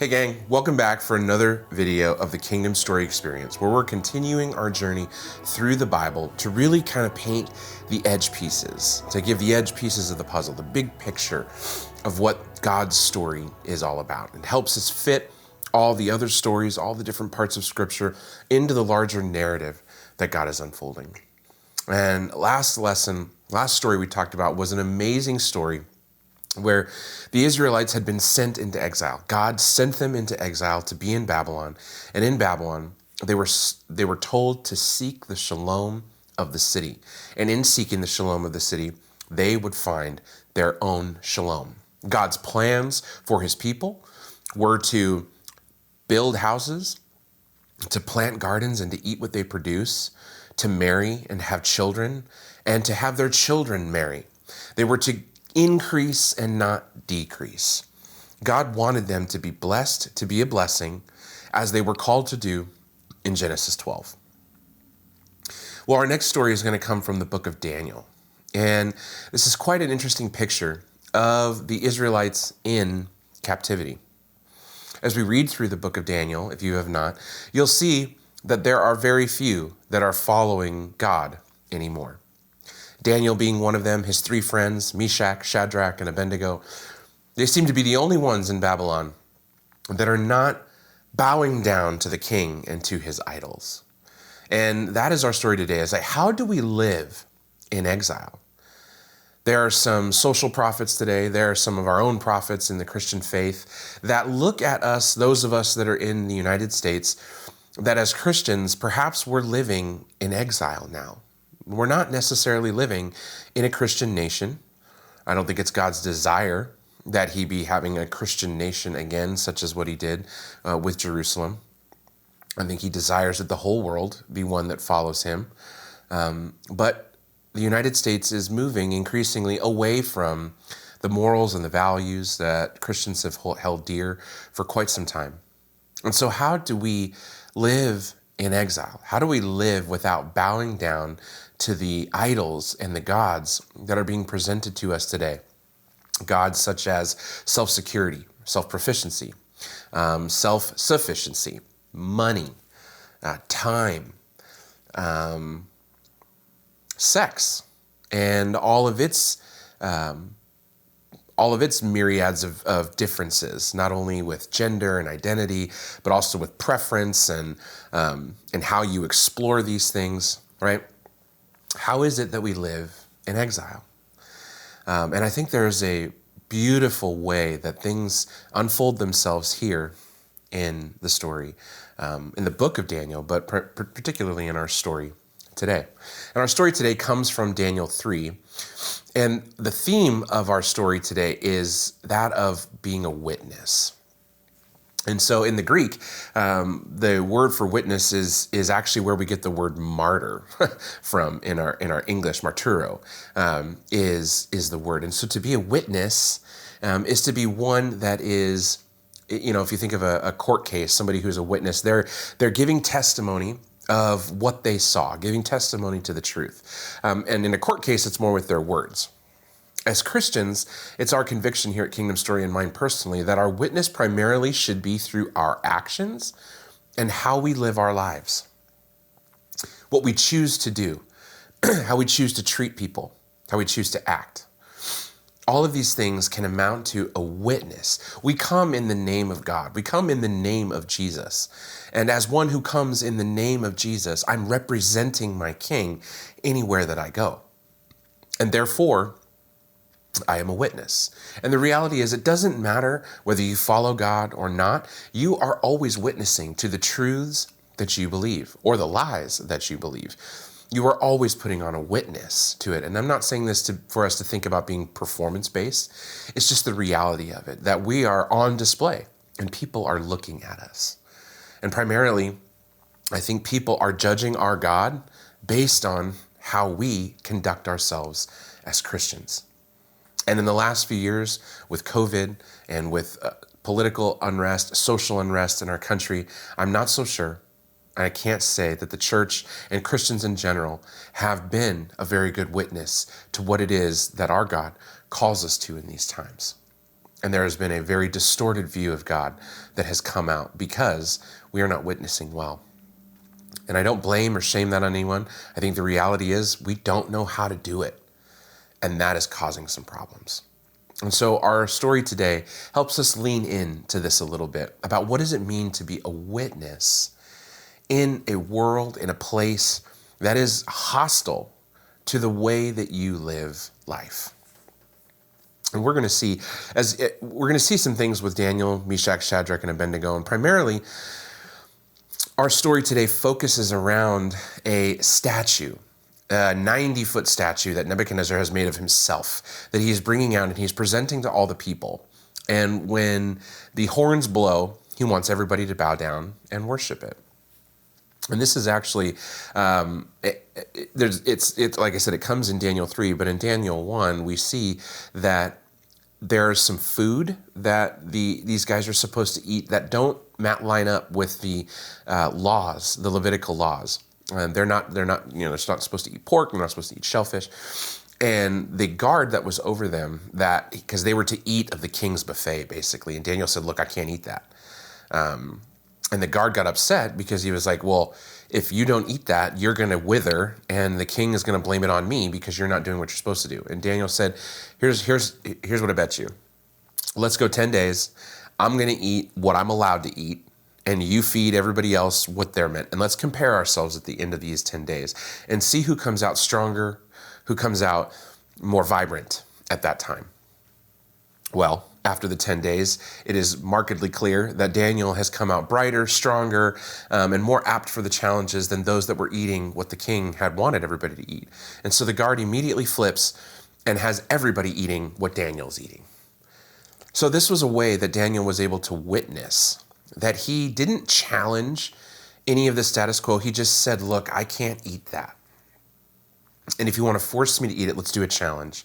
Hey gang, welcome back for another video of the Kingdom Story Experience, where we're continuing our journey through the Bible to really kind of paint the edge pieces, to give the edge pieces of the puzzle, the big picture of what God's story is all about. It helps us fit all the other stories, all the different parts of Scripture into the larger narrative that God is unfolding. And last story we talked about was an amazing story where the Israelites had been sent into exile. God sent them into exile to be in Babylon. And in Babylon, they were told to seek the shalom of the city. And in seeking the shalom of the city, they would find their own shalom. God's plans for his people were to build houses, to plant gardens and to eat what they produce, to marry and have children, and to have their children marry. They were to increase and not decrease. God wanted them to be blessed, to be a blessing, as they were called to do in Genesis 12. Well, our next story is going to come from the book of Daniel. And this is quite an interesting picture of the Israelites in captivity. As we read through the book of Daniel, if you have not, you'll see that there are very few that are following God anymore. Daniel being one of them, his three friends, Meshach, Shadrach, and Abednego, they seem to be the only ones in Babylon that are not bowing down to the king and to his idols. And that is our story today. Is like, how do we live in exile? There are some social prophets today. There are some of our own prophets in the Christian faith that look at us, those of us that are in the United States, that as Christians, perhaps we're living in exile now. We're not necessarily living in a Christian nation. I don't think it's God's desire that he be having a Christian nation again, such as what he did with Jerusalem. I think he desires that the whole world be one that follows him. But the United States is moving increasingly away from the morals and the values that Christians have held dear for quite some time. And so how do we live in exile? How do we live without bowing down to the idols and the gods that are being presented to us today? Gods such as self-security, self-proficiency, self-sufficiency, money, time, sex, and all of its myriads of differences, not only with gender and identity, but also with preference and how you explore these things, right? How is it that we live in exile? And I think there's a beautiful way that things unfold themselves here in the story, in the book of Daniel, but particularly in our story today. And our story today comes from Daniel 3. And the theme of our story today is that of being a witness. And so in the Greek, the word for witness is actually where we get the word martyr from in our English. Martyro is the word. And so to be a witness is to be one that is, you know, if you think of a court case, somebody who's a witness, they're giving testimony of what they saw, giving testimony to the truth. And in a court case, it's more with their words. As Christians, it's our conviction here at Kingdom Story and mine personally that our witness primarily should be through our actions and how we live our lives. What we choose to do, how we choose to treat people, how we choose to act. All of these things can amount to a witness. We come in the name of God. We come in the name of Jesus. And as one who comes in the name of Jesus, I'm representing my King anywhere that I go. And therefore, I am a witness. And the reality is, it doesn't matter whether you follow God or not. You are always witnessing to the truths that you believe or the lies that you believe. You are always putting on a witness to it. And I'm not saying this for us to think about being performance-based. It's just the reality of it, that we are on display and people are looking at us. And primarily, I think people are judging our God based on how we conduct ourselves as Christians. And in the last few years, with COVID and with political unrest, social unrest in our country, I'm not so sure. I can't say that the church and Christians in general have been a very good witness to what it is that our God calls us to in these times. And there has been a very distorted view of God that has come out because we are not witnessing well. And I don't blame or shame that on anyone. I think the reality is we don't know how to do it. And that is causing some problems. And so our story today helps us lean into this a little bit about what does it mean to be a witness in a world, in a place that is hostile to the way that you live life. And we're going to see some things with Daniel, Meshach, Shadrach, and Abednego. And primarily, our story today focuses around a statue, a 90-foot statue that Nebuchadnezzar has made of himself, that he is bringing out and he's presenting to all the people. And when the horns blow, he wants everybody to bow down and worship it. And this is actually, it's like I said, it comes in Daniel 3, but in Daniel 1, we see that there's some food that these guys are supposed to eat that don't line up with the laws, the Levitical laws. They're not supposed to eat pork. They're not supposed to eat shellfish. And the guard that was over them, because they were to eat of the king's buffet, basically. And Daniel said, look, I can't eat that. And the guard got upset because he was like, well, if you don't eat that, you're going to wither, and the king is going to blame it on me because you're not doing what you're supposed to do. And Daniel said, here's what I bet you. Let's go 10 days. I'm going to eat what I'm allowed to eat, and you feed everybody else what they're meant. And let's compare ourselves at the end of these 10 days and see who comes out stronger, who comes out more vibrant at that time. Well, after the 10 days, it is markedly clear that Daniel has come out brighter, stronger, and more apt for the challenges than those that were eating what the king had wanted everybody to eat. And so the guard immediately flips and has everybody eating what Daniel's eating. So this was a way that Daniel was able to witness that he didn't challenge any of the status quo. He just said, look, I can't eat that. And if you want to force me to eat it, let's do a challenge.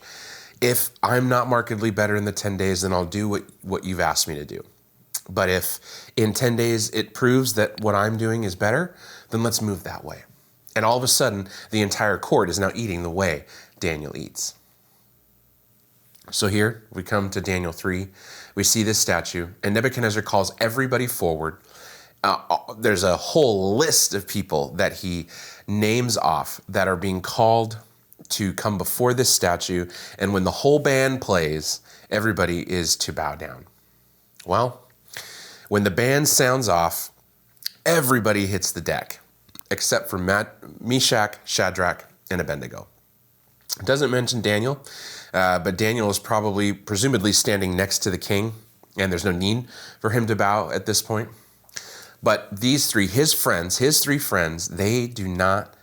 If I'm not markedly better in the 10 days, then I'll do what you've asked me to do. But if in 10 days it proves that what I'm doing is better, then let's move that way. And all of a sudden, the entire court is now eating the way Daniel eats. So here we come to Daniel 3. We see this statue, and Nebuchadnezzar calls everybody forward. There's a whole list of people that he names off that are being called to come before this statue, and when the whole band plays, everybody is to bow down. Well, when the band sounds off, everybody hits the deck, except for Meshach, Shadrach, and Abednego. It doesn't mention Daniel, but Daniel is presumably standing next to the king, and there's no need for him to bow at this point. But these three, his three friends, they do not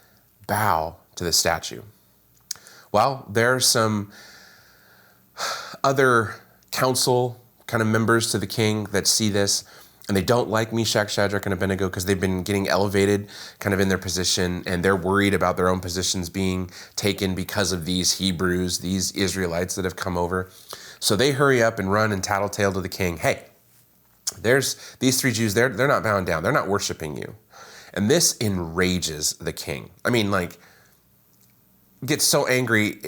bow to the statue. Well, there are some other council kind of members to the king that see this, and they don't like Meshach, Shadrach, and Abednego because they've been getting elevated kind of in their position, and they're worried about their own positions being taken because of these Hebrews, these Israelites that have come over. So they hurry up and run and tattletale to the king. Hey, there's these three Jews, they're not bowing down. They're not worshiping you. And this enrages the king. I mean, like, gets so angry,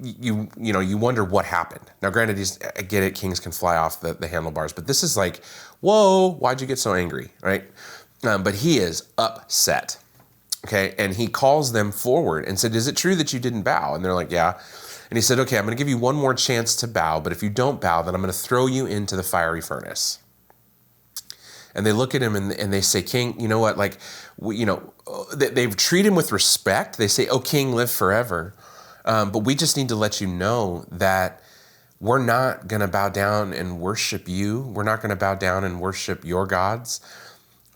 you wonder what happened. Now, granted, I get it, kings can fly off the handlebars, but this is like, whoa, why'd you get so angry, right? But he is upset, okay? And he calls them forward and said, is it true that you didn't bow? And they're like, yeah. And he said, okay, I'm going to give you one more chance to bow, but if you don't bow, then I'm going to throw you into the fiery furnace. And they look at him and they say, King, you know what? Like, they treat him with respect. They say, oh, King, live forever. But we just need to let you know that we're not going to bow down and worship you. We're not going to bow down and worship your gods.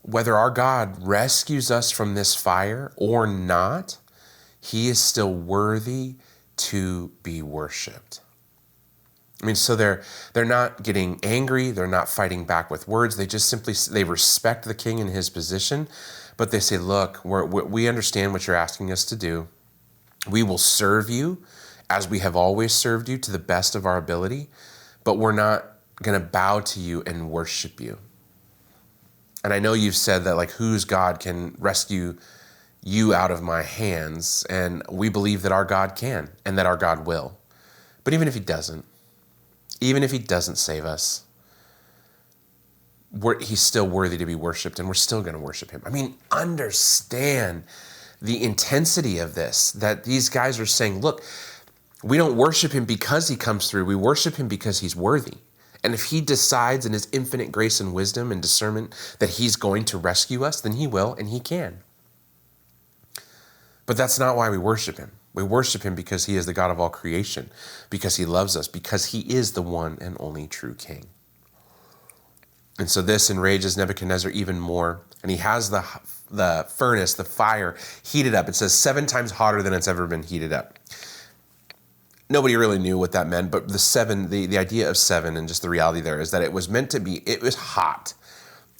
Whether our God rescues us from this fire or not, he is still worthy to be worshiped. I mean, so they're not getting angry. They're not fighting back with words. They just they respect the king in his position, but they say, look, we understand what you're asking us to do. We will serve you as we have always served you to the best of our ability, but we're not going to bow to you and worship you. And I know you've said that, like, whose God can rescue you out of my hands? And we believe that our God can and that our God will. But even if he doesn't, Even if he doesn't save us, he's still worthy to be worshiped, and we're still going to worship him. I mean, understand the intensity of this, that these guys are saying, look, we don't worship him because he comes through. We worship him because he's worthy. And if he decides in his infinite grace and wisdom and discernment that he's going to rescue us, then he will and he can. But that's not why we worship him. We worship him because he is the God of all creation, because he loves us, because he is the one and only true king. And so this enrages Nebuchadnezzar even more. And he has the furnace, the fire, heated up. It says 7 times hotter than it's ever been heated up. Nobody really knew what that meant, but the idea of 7 and just the reality there is that it was meant to be, it was hot.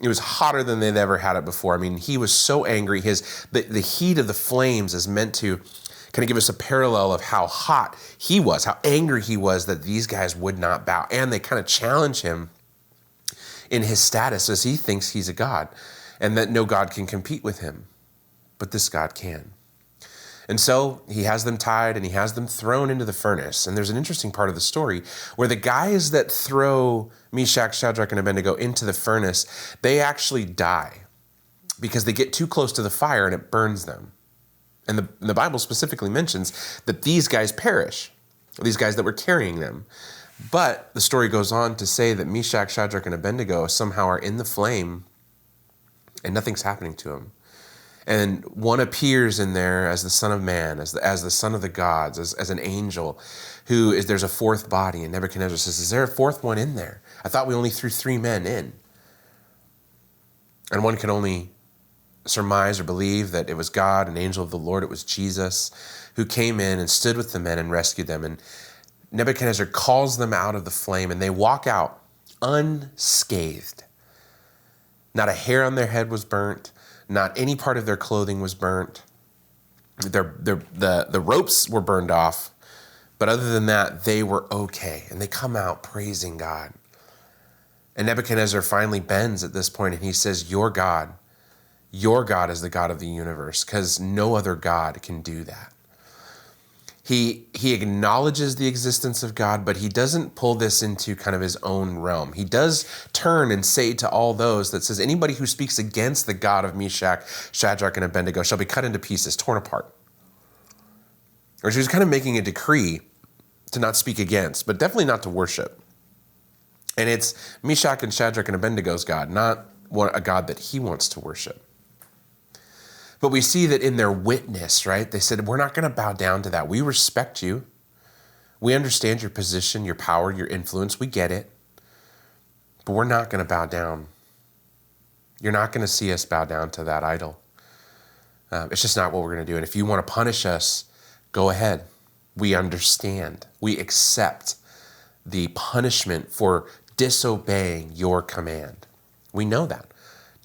It was hotter than they'd ever had it before. I mean, he was so angry. The heat of the flames is meant to kind of give us a parallel of how hot he was, how angry he was that these guys would not bow. And they kind of challenge him in his status as he thinks he's a god and that no god can compete with him. But this God can. And so he has them tied and he has them thrown into the furnace. And there's an interesting part of the story where the guys that throw Meshach, Shadrach, and Abednego into the furnace, they actually die because they get too close to the fire and it burns them. And the Bible specifically mentions that these guys perish, these guys that were carrying them. But the story goes on to say that Meshach, Shadrach, and Abednego somehow are in the flame and nothing's happening to them. And one appears in there as the Son of Man, as the Son of the gods, as an angel there's a fourth body. And Nebuchadnezzar says, is there a fourth one in there? I thought we only threw 3 men in. And one can only surmise or believe that it was God, an angel of the Lord. It was Jesus who came in and stood with the men and rescued them. And Nebuchadnezzar calls them out of the flame and they walk out unscathed. Not a hair on their head was burnt. Not any part of their clothing was burnt. The ropes were burned off. But other than that, they were okay. And they come out praising God. And Nebuchadnezzar finally bends at this point and he says, your God is the God of the universe, because no other God can do that. He acknowledges the existence of God, but he doesn't pull this into kind of his own realm. He does turn and say to all those that says, anybody who speaks against the God of Meshach, Shadrach, and Abednego shall be cut into pieces, torn apart. Or she was kind of making a decree to not speak against, but definitely not to worship. And it's Meshach and Shadrach and Abednego's God, not a God that he wants to worship. But we see that in their witness, right? They said, we're not going to bow down to that. We respect you. We understand your position, your power, your influence. We get it. But we're not going to bow down. You're not going to see us bow down to that idol. It's just not what we're going to do. And if you want to punish us, go ahead. We understand. We accept the punishment for disobeying your command. We know that.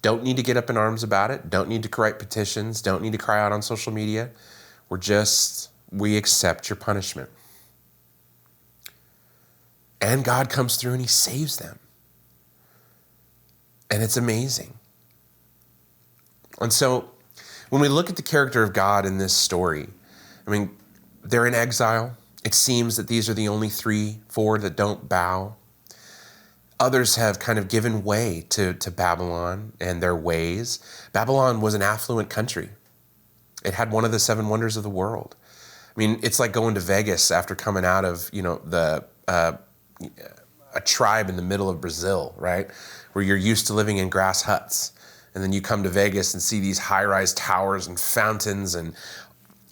Don't need to get up in arms about it. Don't need to write petitions. Don't need to cry out on social media. We accept your punishment. And God comes through and he saves them. And it's amazing. And so when we look at the character of God in this story, I mean, they're in exile. It seems that these are the only 4 that don't bow. Others have kind of given way to Babylon and their ways. Babylon was an affluent country. It had one of the 7 wonders of the world. I mean, it's like going to Vegas after coming out of, a tribe in the middle of Brazil, right? Where you're used to living in grass huts. And then you come to Vegas and see these high-rise towers and fountains and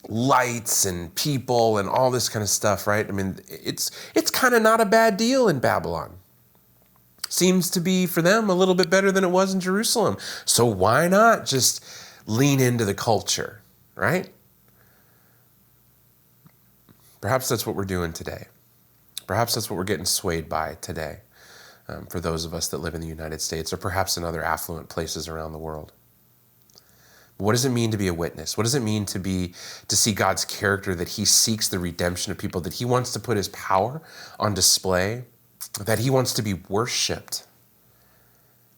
lights and people and all this kind of stuff, right? I mean, it's kind of not a bad deal in Babylon. Seems to be, for them, a little bit better than it was in Jerusalem. So why not just lean into the culture, right? Perhaps that's what we're doing today. Perhaps that's what we're getting swayed by today for those of us that live in the United States or perhaps in other affluent places around the world. What does it mean to be a witness? What does it mean to see God's character, that he seeks the redemption of people, that he wants to put his power on display, that he wants to be worshiped,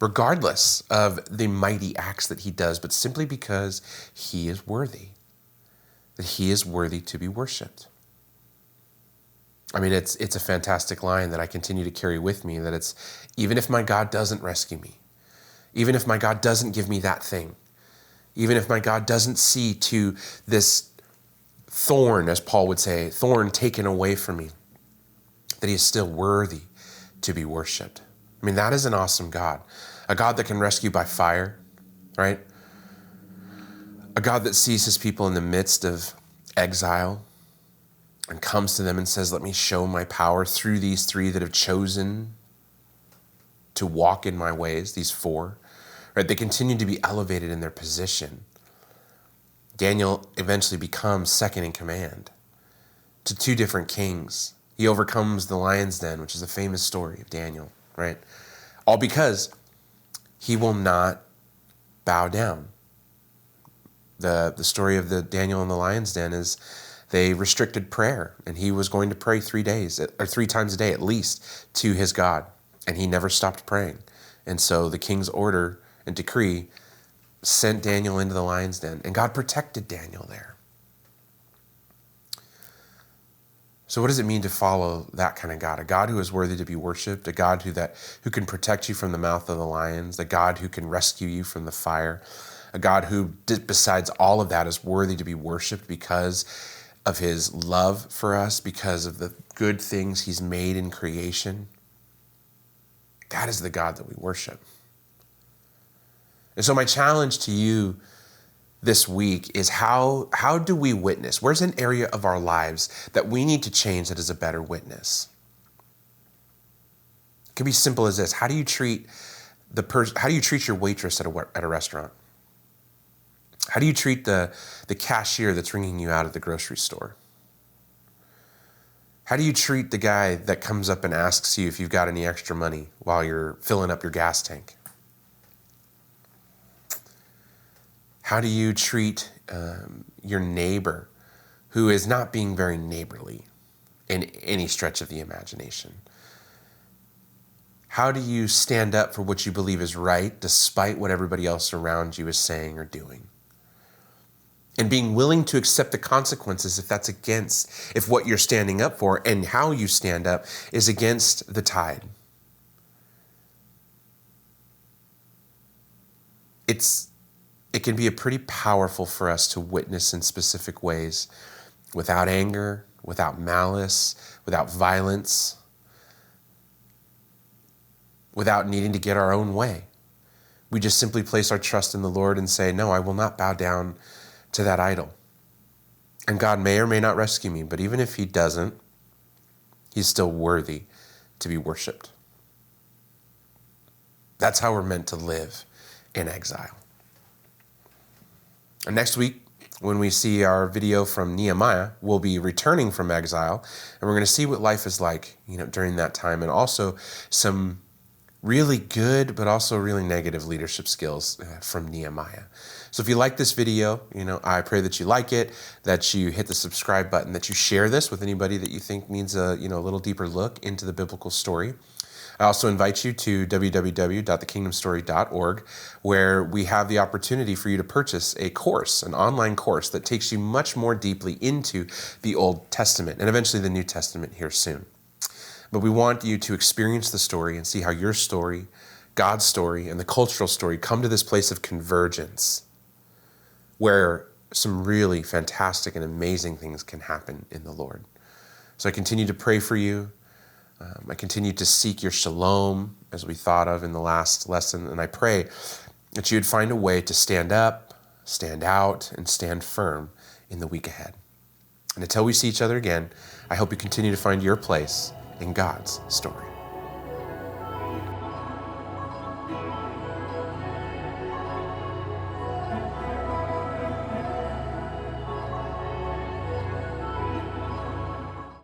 regardless of the mighty acts that he does, but simply because he is worthy, that he is worthy to be worshiped. I mean, it's a fantastic line that I continue to carry with me, that it's, even if my God doesn't rescue me, even if my God doesn't give me that thing, even if my God doesn't see to this thorn, as Paul would say, thorn taken away from me, that he is still worthy to be worshiped. I mean, that is an awesome God. A God that can rescue by fire, right? A God that sees his people in the midst of exile and comes to them and says, let me show my power through these three that have chosen to walk in my ways, these four, right? They continue to be elevated in their position. Daniel eventually becomes second in command to two different kings. He overcomes the lion's den, which is a famous story of Daniel, right? All because he will not bow down. The story of the Daniel and the lion's den is they restricted prayer, and he was going to pray 3 days, or 3 times a day at least, to his God, and he never stopped praying. And so the king's order and decree sent Daniel into the lion's den, and God protected Daniel there. So what does it mean to follow that kind of God? A God who is worthy to be worshiped, a God who can protect you from the mouth of the lions, a God who can rescue you from the fire, a God who, besides all of that, is worthy to be worshiped because of his love for us, because of the good things he's made in creation. That is the God that we worship. And so my challenge to you this week is how do we witness? Where's an area of our lives that we need to change that is a better witness? It could be simple as this. How do you treat your waitress at a restaurant? How do you treat the cashier that's ringing you out at the grocery store? How do you treat the guy that comes up and asks you if you've got any extra money while you're filling up your gas tank? How do you treat your neighbor who is not being very neighborly in any stretch of the imagination? How do you stand up for what you believe is right despite what everybody else around you is saying or doing? And being willing to accept the consequences if what you're standing up for and how you stand up is against the tide. It can be pretty powerful for us to witness in specific ways without anger, without malice, without violence, without needing to get our own way. We just simply place our trust in the Lord and say, no, I will not bow down to that idol. And God may or may not rescue me, but even if he doesn't, he's still worthy to be worshiped. That's how we're meant to live in exile. And next week, when we see our video from Nehemiah, we'll be returning from exile, and we're going to see what life is like, during that time, and also some really good, but also really negative leadership skills from Nehemiah. So if you like this video, I pray that you like it, that you hit the subscribe button, that you share this with anybody that you think needs a little deeper look into the biblical story. I also invite you to www.thekingdomstory.org, where we have the opportunity for you to purchase a course, an online course that takes you much more deeply into the Old Testament and eventually the New Testament here soon. But we want you to experience the story and see how your story, God's story, and the cultural story come to this place of convergence where some really fantastic and amazing things can happen in the Lord. So I continue to pray for you. I continue to seek your shalom, as we thought of in the last lesson, and I pray that you would find a way to stand up, stand out, and stand firm in the week ahead. And until we see each other again, I hope you continue to find your place in God's story.